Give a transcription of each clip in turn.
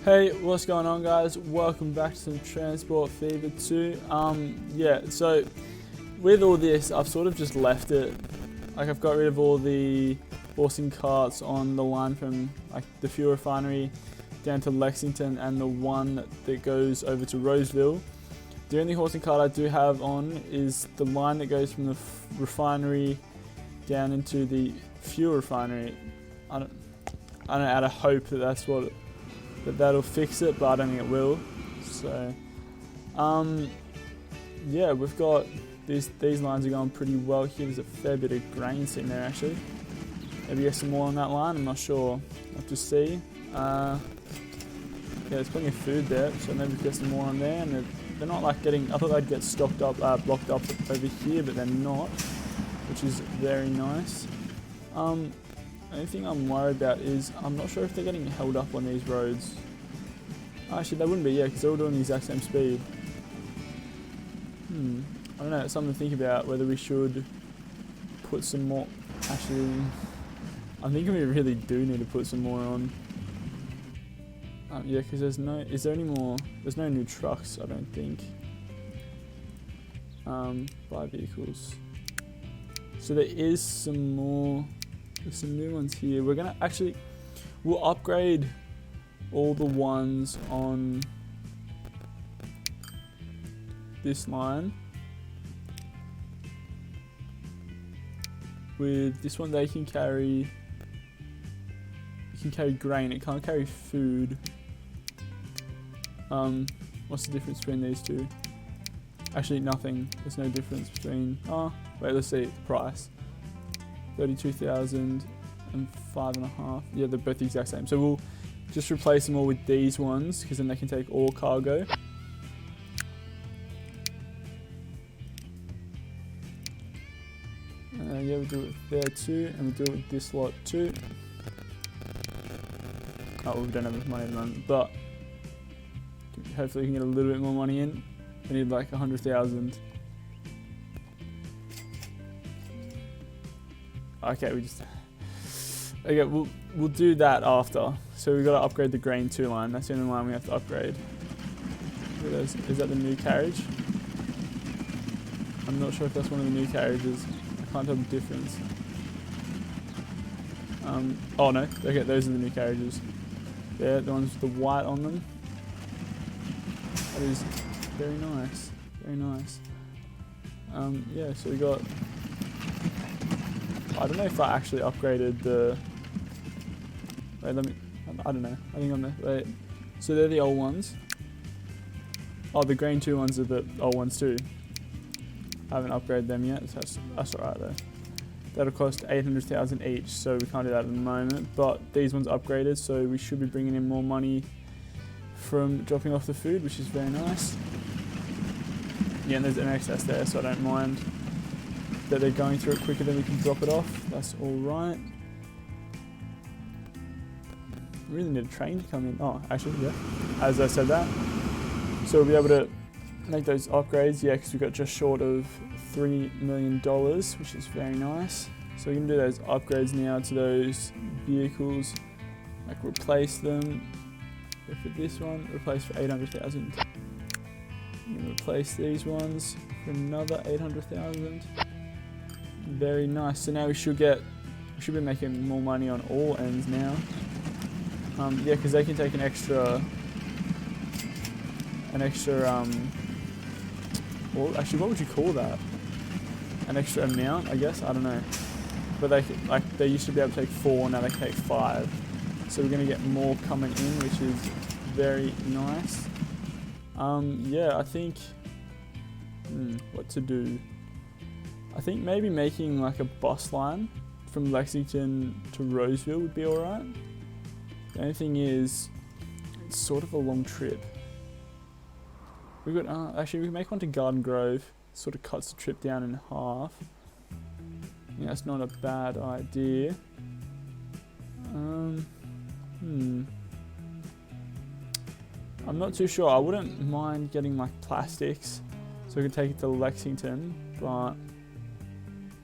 Hey, what's going on, guys? Welcome back to some Transport Fever 2. So with all this, I've sort of just left it. Like, I've got rid of all the horsing carts on the line from like the fuel refinery down to Lexington and the one that goes over to Roseville. The only horsing cart I do have on is the line that goes from the refinery down into the fuel refinery. I don't know, out of hope that'll fix it, but I don't think it will. So, yeah, we've got these lines are going pretty well here. There's a fair bit of grain sitting there actually. Maybe get some more on that line. I'm not sure. I'll have to see. Yeah, there's plenty of food there, so maybe get some more on there. And they're not like getting. I thought they'd get stocked up, blocked up over here, but they're not, which is very nice. The only thing I'm worried about is I'm not sure if they're getting held up on these roads. Actually, they wouldn't be, yeah, because they're all doing the exact same speed. I don't know, it's something to think about, whether we should put some more. Actually, I'm thinking we really do need to put some more on. Yeah, because there's no new trucks, I don't think. Buy vehicles. So there is some more. There's some new ones here. We'll upgrade all the ones on this line. With this one, they can carry. It can carry grain. It can't carry food. What's the difference between these two? Actually, nothing. There's no difference between. Oh, wait. Let's see the price. 32,000 and 5.5. Yeah, they're both the exact same. So we'll just replace them all with these ones, because then they can take all cargo. Yeah, we'll do it there too, and we'll do it with this lot too. Oh, we don't have enough money at the moment, but hopefully we can get a little bit more money in. We need like 100,000. Okay, we'll do that after. So we've got to upgrade the grain 2 line. That's the only line we have to upgrade. Is that the new carriage? I'm not sure if that's one of the new carriages. I can't tell the difference. Oh no, okay, those are the new carriages. Yeah, the ones with the white on them. That is very nice, very nice. Yeah, so we got. I don't know if I actually upgraded the. Wait, I don't know. I think I'm the. Wait. So they're the old ones. Oh, the grain 2 ones are the old ones too. I haven't upgraded them yet. So that's alright though. That'll cost 800,000 each, so we can't do that at the moment. But these ones upgraded, so we should be bringing in more money from dropping off the food, which is very nice. Yeah, and there's an excess there, so I don't mind that they're going through it quicker than we can drop it off. That's all right. We really need a train to come in. Oh, actually, yeah. As I said that. So we'll be able to make those upgrades. Yeah, because we got just short of $3 million, which is very nice. So we're going to do those upgrades now to those vehicles. Like replace them. Go for this one. Replace for 800,000. Replace these ones for another 800,000. Very nice. So now we should be making more money on all ends now. Yeah, because they can take an extra. Well, actually, what would you call that? An extra amount, I guess. I don't know. But they used to be able to take 4, now they can take 5. So we're going to get more coming in, which is very nice. Yeah, I think. What to do? I think maybe making like a bus line from Lexington to Roseville would be alright. The only thing is, it's sort of a long trip. We can make one to Garden Grove. Sort of cuts the trip down in half. Yeah, that's not a bad idea. I'm not too sure. I wouldn't mind getting like plastics, so we could take it to Lexington, but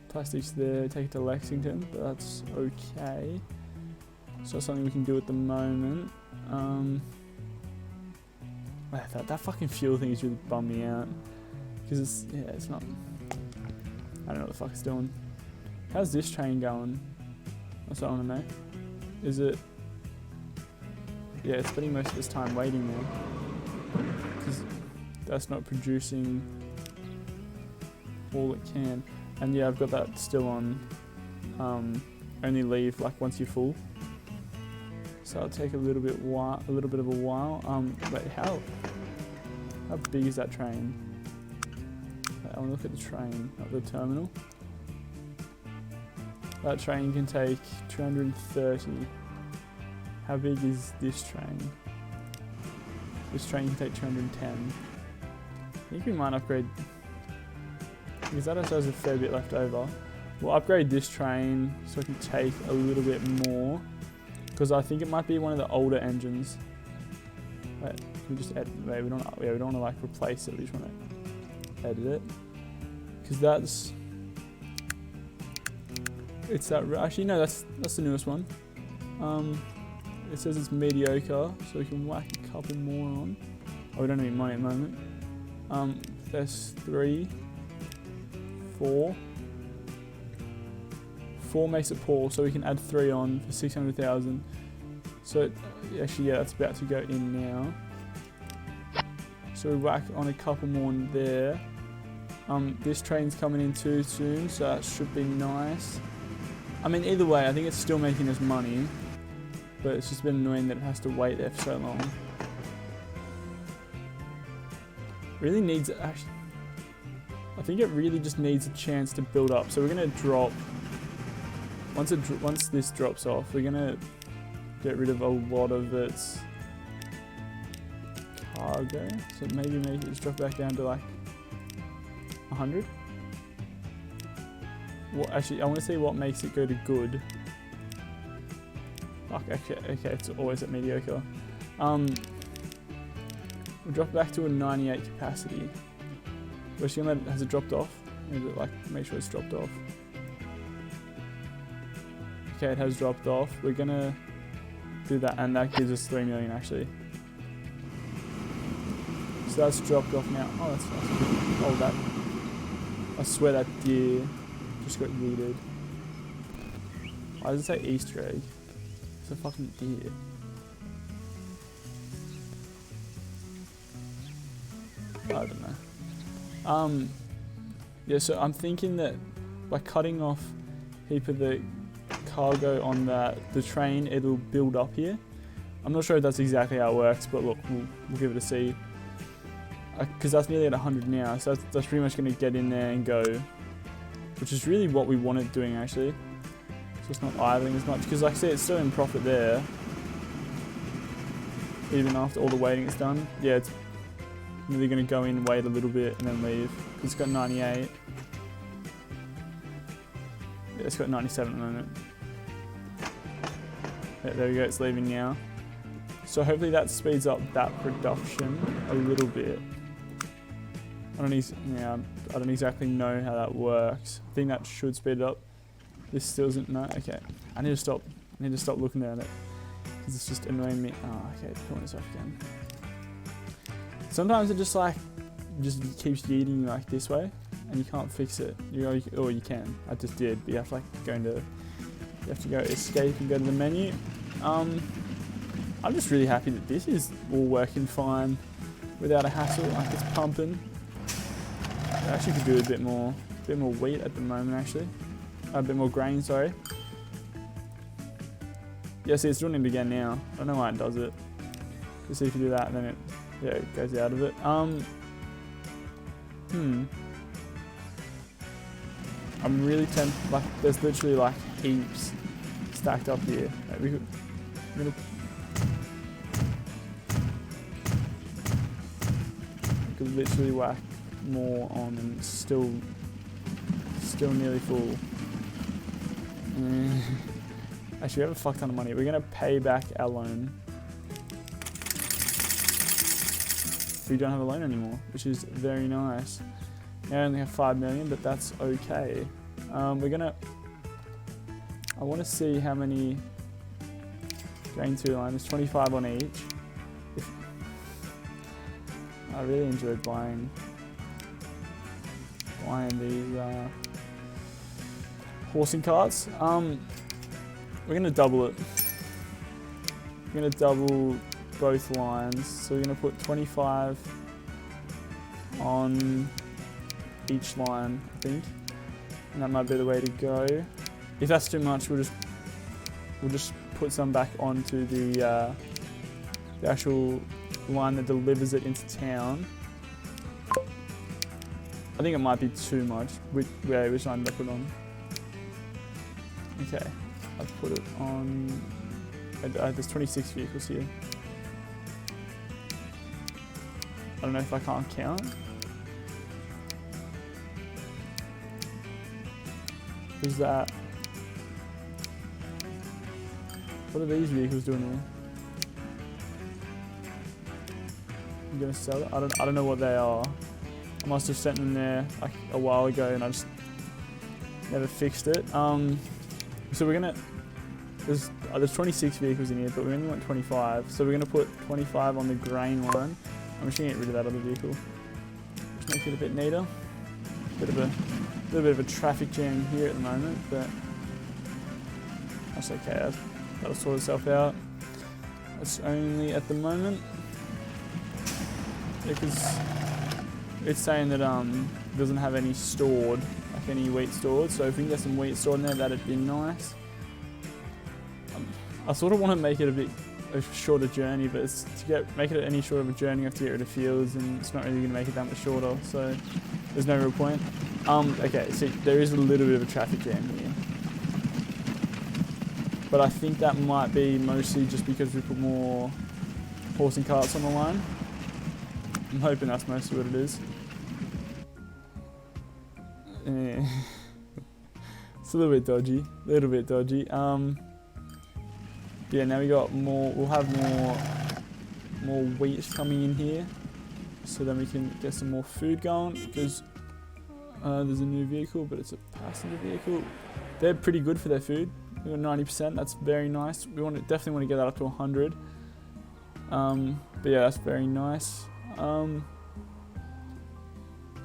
plastics there, take it to Lexington, but that's okay. So that's something we can do at the moment. That fucking fuel thing is really bumming me out. Because it's not... I don't know what the fuck it's doing. How's this train going? That's what I want to know. Is it... Yeah, it's spending most of its time waiting there. Because that's not producing all it can. And yeah, I've got that still on. Only leave like once you're full. So it'll take a little bit of a while. Wait, how big is that train? I want to look at the train, not the terminal. That train can take 230. How big is this train? This train can take 210. I think we might upgrade, because that also has a fair bit left over. We'll upgrade this train so it can take a little bit more, because I think it might be one of the older engines. Wait, we just edit. Wait, we don't want to like replace it. We just want to edit it, because that's. It's that. Actually, no, that's the newest one. It says it's mediocre, so we can whack a couple more on. Oh, we don't have any money at the moment. There's 3, 4. 4 makes it poor, so we can add 3 on for 600,000. So actually, yeah, that's about to go in now. So we whack on a couple more in there. This train's coming in too soon, so that should be nice. I mean, either way, I think it's still making us money, but it's just been annoying that it has to wait there for so long. Really needs, actually, I think it really just needs a chance to build up. So we're gonna drop, once this drops off, we're gonna get rid of a lot of its cargo. So maybe make it just drop back down to like 100. Well, actually, I want to see what makes it go to good. Okay, it's always at mediocre. We'll drop back to a 98 capacity. We're just gonna has it dropped off? Maybe like make sure it's dropped off. Okay, it has dropped off. We're gonna do that, and that gives us 3 million actually. So that's dropped off now. Oh, that's nice. Oh, that. I swear that deer just got yeeted. Why does it say Easter egg? It's a fucking deer. I don't know. Yeah, so I'm thinking that by cutting off a heap of the cargo on the train, it'll build up here. I'm not sure if that's exactly how it works, but look, we'll give it a see. Because that's nearly at 100 now, so that's pretty much going to get in there and go, which is really what we wanted doing actually. So it's not idling as much, because like I say, it's still in profit there, even after all the waiting is done. Yeah, it's really going to go in, wait a little bit, and then leave, because it's got 98. Yeah, it's got 97 at the moment. Yeah, there we go, it's leaving now. So hopefully that speeds up that production a little bit. I don't exactly know how that works. I think that should speed it up. This still isn't, no, okay. I need to stop looking at it, because it's just annoying me. Oh, okay, pulling this off again. Sometimes it just keeps yeeting you like this way, and you can't fix it. Or you can. I just did, but you have to you have to go escape and go to the menu. I'm just really happy that this is all working fine without a hassle. Like, it's pumping. I actually could do a bit more wheat at the moment actually. A bit more grain, sorry. Yeah, see, it's doing it again now. I don't know why it does it. Just see if you do that, and then it goes out of it. I'm really tempted. Like, there's literally like heaps stacked up here. Like, we could literally whack more on, and it's still nearly full. Actually, we have a fuck ton of money. We're gonna pay back our loan. We don't have a loan anymore, which is very nice. I only have 5 million, but that's okay. I want to see how many grain 2 line. There's 25 on each. I really enjoyed buying these horsing carts. We're gonna double it. We're gonna double both lines. So we're gonna put 25 on each line, I think, and that might be the way to go. If that's too much, we'll just put some back onto the actual line that delivers it into town. I think it might be too much. Which line did I put on? Okay, I've put it on. There's 26 vehicles here. I don't know if I can't count. Who's that? What are these vehicles doing here? I'm gonna sell it. I don't know what they are. I must have sent them there like a while ago and I just never fixed it. So we're gonna there's 26 vehicles in here, but we only want 25. So we're gonna put 25 on the grain line. I'm just gonna get rid of that other vehicle. Just make it a bit neater. Little bit of a traffic jam here at the moment, but that's okay. That'll sort itself out. That's only at the moment because it's saying that it doesn't have any stored, like any wheat stored. So if we can get some wheat stored in there, that'd be nice. I sort of want to make it a shorter journey, but make it any shorter of a journey, you have to get rid of fields, and it's not really going to make it that much shorter. So there's no real point. Okay, see, there is a little bit of a traffic jam here, but I think that might be mostly just because we put more horse and carts on the line. I'm hoping that's mostly what it is. Yeah. It's a little bit dodgy. Yeah, now we'll have more wheat coming in here, so then we can get some more food going, because there's a new vehicle, but it's a passenger vehicle. They're pretty good for their food. We got 90%, that's very nice. We definitely want to get that up to 100. But yeah, that's very nice. Yeah,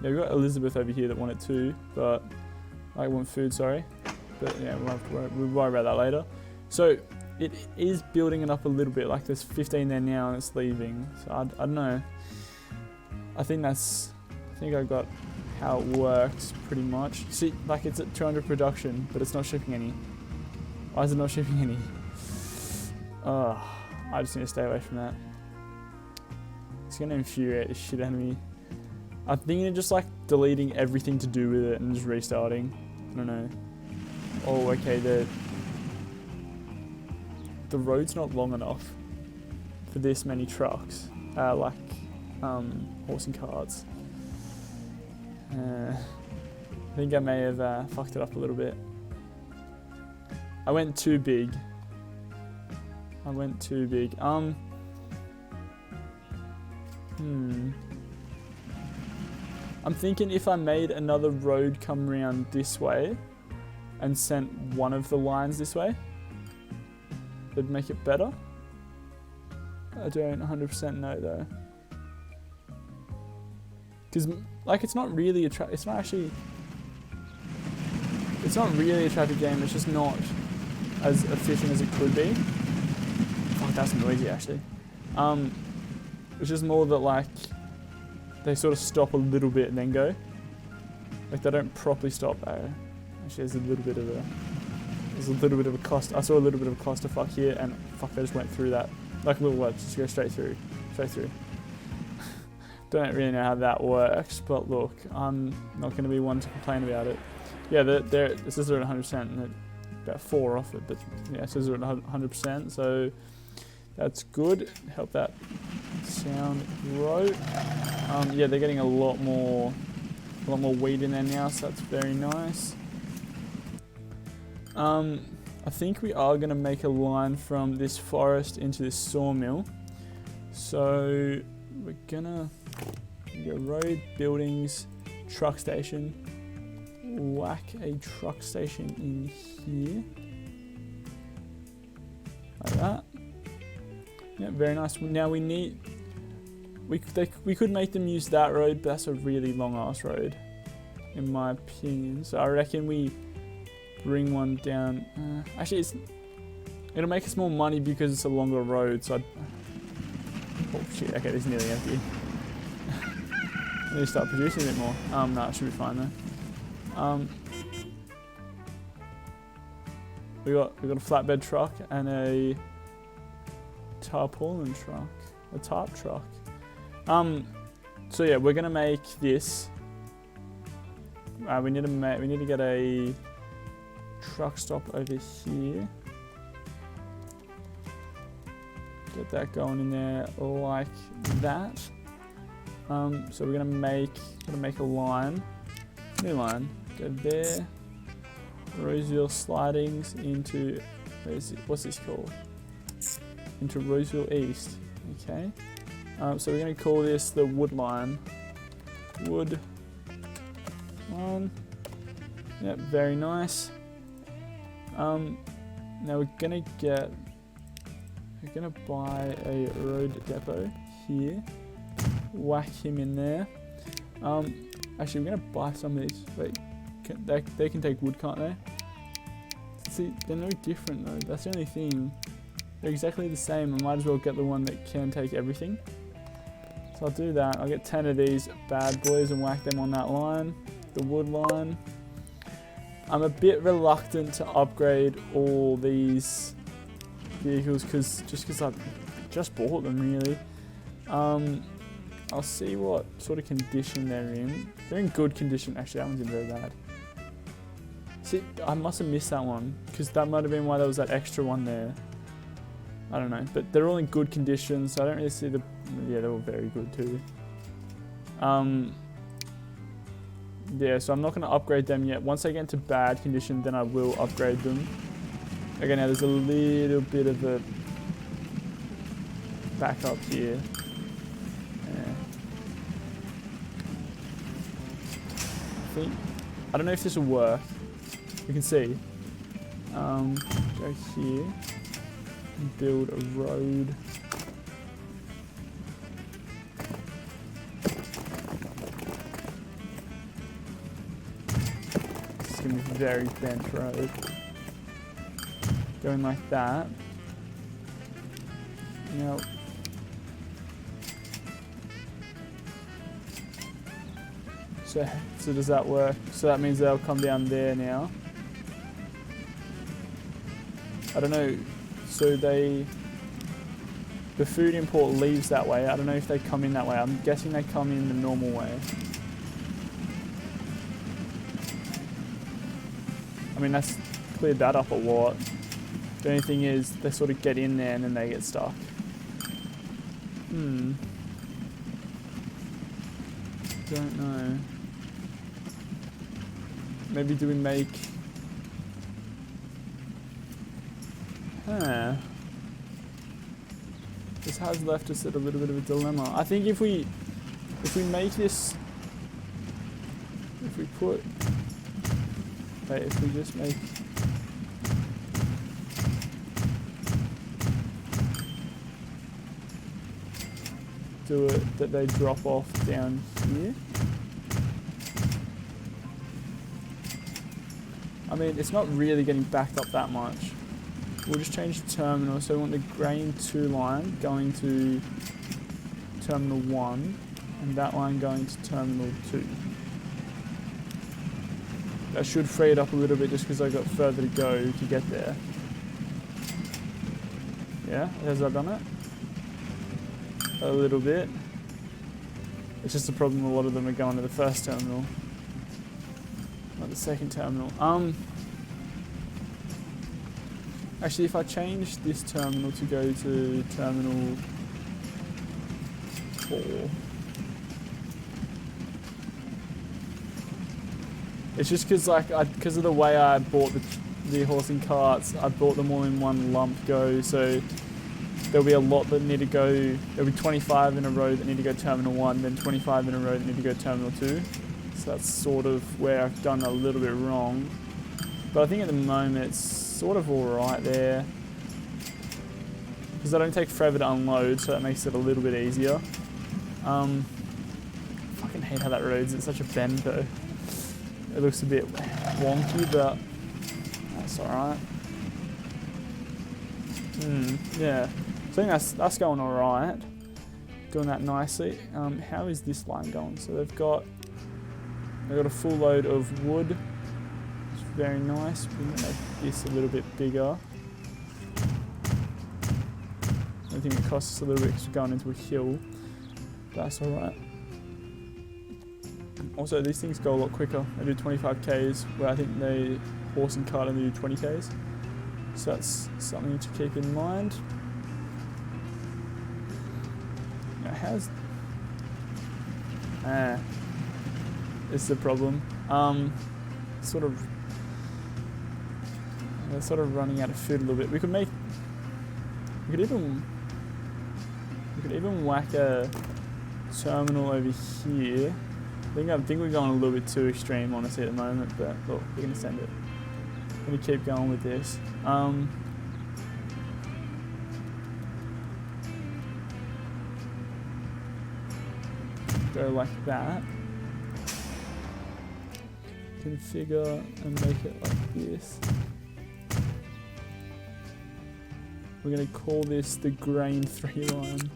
we've got Elizabeth over here that wanted too, but I want food, sorry. But yeah, we'll worry about that later. So it is building it up a little bit, like there's 15 there now and it's leaving. So I don't know. I think I got how it works pretty much. See, like it's at 200 production, but it's not shipping any. Why is it not shipping any? I just need to stay away from that. It's gonna infuriate the shit out of me. I'm thinking of just like deleting everything to do with it and just restarting. I don't know. Oh, okay, the road's not long enough for this many trucks, horse and carts. I think I may have fucked it up a little bit. I went too big. I'm thinking if I made another road come around this way and sent one of the lines this way, it'd make it better. I don't 100% know though. Because like it's not really a traffic game, it's just not as efficient as it could be. Fuck, that's noisy actually. It's just more that like they sort of stop a little bit and then go. Like they don't properly stop. Actually, there's a little bit of a cost. I saw a little bit of a clusterfuck here, and fuck, I just went through that. Like a little what? Just go straight through. Don't really know how that works, but look, I'm not going to be one to complain about it. Yeah, this is at 100%, and about 4 off it, but yeah, it says they're at 100%, so that's good. Help that sound grow. Yeah, they're getting a lot more wheat in there now, so that's very nice. I think we are going to make a line from this forest into this sawmill. So we're gonna go road, buildings, truck station. Whack a truck station in here. Like that. Yeah, very nice. Now we need we could make them use that road, but that's a really long ass road, in my opinion. So I reckon we bring one down. Actually, it'll make us more money because it's a longer road. So oh shit! Okay, this is nearly empty. I need to start producing a bit more. No, it should be fine though. We got a flatbed truck and a tarpaulin truck, a tarp truck. So yeah, we're gonna make this. We need to get a truck stop over here. Get that going in there like that. So we're gonna make a line, new line. Go there. Roseville Slidings into what's this called? Into Roseville East. Okay. So we're going to call this the wood line. Wood line. Yep, very nice. Now we're going to buy a road depot here. Whack him in there. Actually, we're going to buy some of these. Wait, they can take wood, can't they? See, they're no different though. That's the only thing. They're exactly the same. I might as well get the one that can take everything. So I'll do that. I'll get 10 of these bad boys and whack them on that line, the wood line. I'm a bit reluctant to upgrade all these vehicles just because I just bought them really. I'll see what sort of condition they're in. They're in good condition. Actually, that one's in very bad. See, I must have missed that one because that might have been why there was that extra one there. I don't know, but they're all in good condition, so I don't really see the. Yeah, they're all very good too. Yeah, so I'm not going to upgrade them yet. Once they get into bad condition, then I will upgrade them. Okay, now there's a little bit of a back up here. I don't know if this will work. You can see. Go here and build a road. This is going to be a very bent road. Going like that. Now, so does that work? So that means they'll come down there now. I don't know. So the food import leaves that way. I don't know if they come in that way. I'm guessing they come in the normal way. I mean, that's cleared that up a lot. The only thing is they sort of get in there and then they get stuck. Don't know. Maybe do we make... This has left us at a little bit of a dilemma. I think if we make this... If we put... Wait, if we just make... Do it that they drop off down here. I mean, it's not really getting backed up that much. We'll just change the terminal. So we want the grain 2 line going to terminal 1 and that line going to terminal 2. That should free it up a little bit just because I've got further to go to get there. Yeah, has that done it? A little bit. It's just a problem, a lot of them are going to the first terminal, not the second terminal. Actually, if I change this terminal to go to terminal 4, it's just because of the way I bought the horse and carts, I bought them all in one lump go, so there'll be a lot that need to go. There'll be 25 in a row that need to go terminal 1, then 25 in a row that need to go terminal 2. So that's sort of where I've done a little bit wrong. But I think at the moment it's sort of alright there. Because they don't take forever to unload, so that makes it a little bit easier. Fucking hate how that road's at such a bend though. It looks a bit wonky, but that's alright. Yeah, so I think that's going alright. Doing that nicely. How is this line going? So they've got a full load of wood. It's very nice. We're going to make this a little bit bigger. I think it costs us a little bit because we're going into a hill. That's alright. Also, these things go a lot quicker. They do 25k's, where I think they horse and cart only do 20k's. So that's something to keep in mind. Now, how's... it's the problem. They're sort of running out of food a little bit. We could even whack a terminal over here. I think we're going a little bit too extreme, honestly, at the moment, but look, we're going to send it. I'm going to keep going with this. Go like that. Configure and make it like this. We're going to call this the grain 3 line.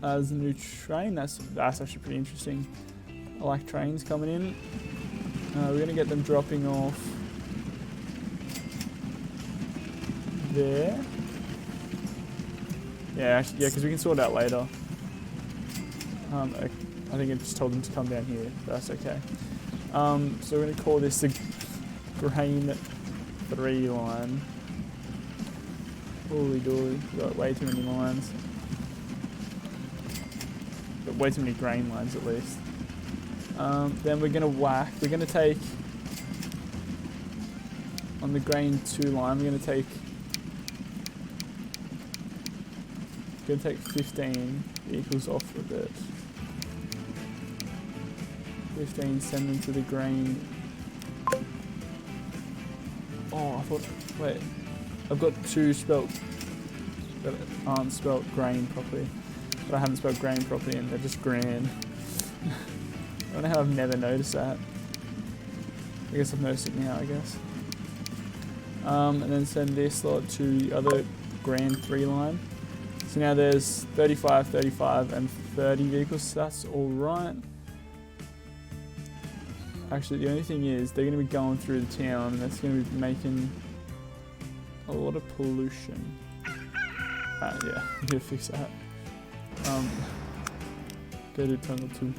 As a new train, that's actually pretty interesting. I like trains coming in. We're going to get them dropping off there. Yeah, because we can sort it out later. I think I just told them to come down here, but that's okay. So we're going to call this the grain 3 line. Holy dooly, we've got way too many lines. Got way too many grain lines at least. Then we're going to take, on the grain 2 line, we're going to take 15 vehicles off of it. 15, send them to the grain. Oh, wait. I've got 2 spelt that aren't spelt grain properly. But I haven't spelled grain properly and they're just gran. I don't know how I've never noticed that. I guess I've noticed it now, I guess. And then send this lot to the other gran 3 line. So now there's 35, 35 and 30 vehicles, so that's alright. Actually, the only thing is they're going to be going through the town and that's going to be making a lot of pollution. Yeah, I'm going to fix that. Go to terminal 2.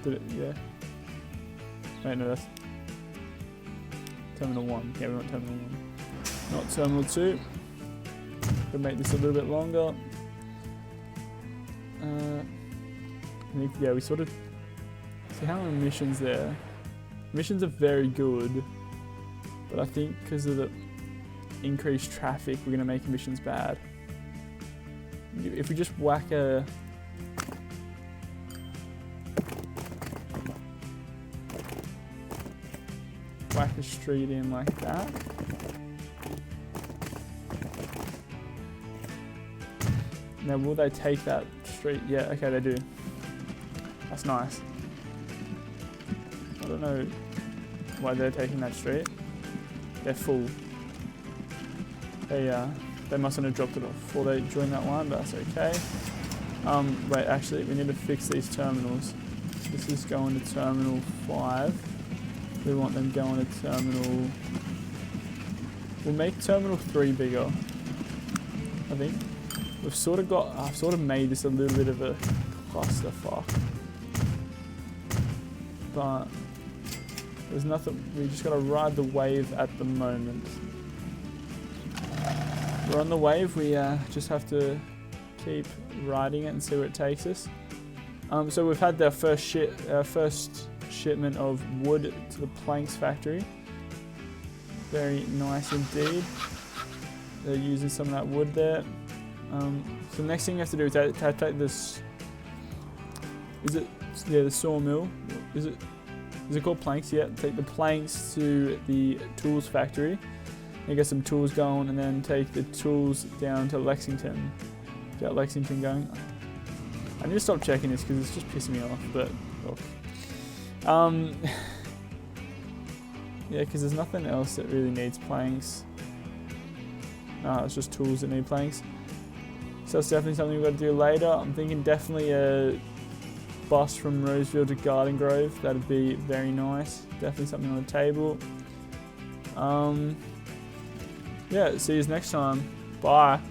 Did it? Yeah. Wait, no, that's terminal 1. Yeah, we want terminal 1. Not terminal 2. Gonna make this a little bit longer. Yeah, we sort of see how emissions there. Emissions are very good, but I think because of the increased traffic, we're gonna make emissions bad. If we just whack a street in like that. Now, will they take that street? Yeah, okay, they do. That's nice. I don't know why they're taking that street. They're full. They mustn't have dropped it off before they joined that line, but that's okay. Wait, actually, we need to fix these terminals. This is going to terminal 5. We want them going to terminal... We'll make terminal 3 bigger, I think. I've sort of made this a little bit of a clusterfuck. But there's nothing, we just gotta ride the wave at the moment. We're on the wave, we just have to keep riding it and see where it takes us. So we've had our first shipment of wood to the planks factory. Very nice indeed. They're using some of that wood there. So the next thing you have to do is to take this. The sawmill? Is it called planks? Yeah. Take the planks to the tools factory. And get some tools going, and then take the tools down to Lexington. Get Lexington going. I need to stop checking this because it's just pissing me off, but look. Yeah, because there's nothing else that really needs planks. No, it's just tools that need planks. So that's definitely something we've got to do later. I'm thinking definitely a bus from Roseville to Garden Grove. That'd be very nice. Definitely something on the table. Yeah, see you next time. Bye.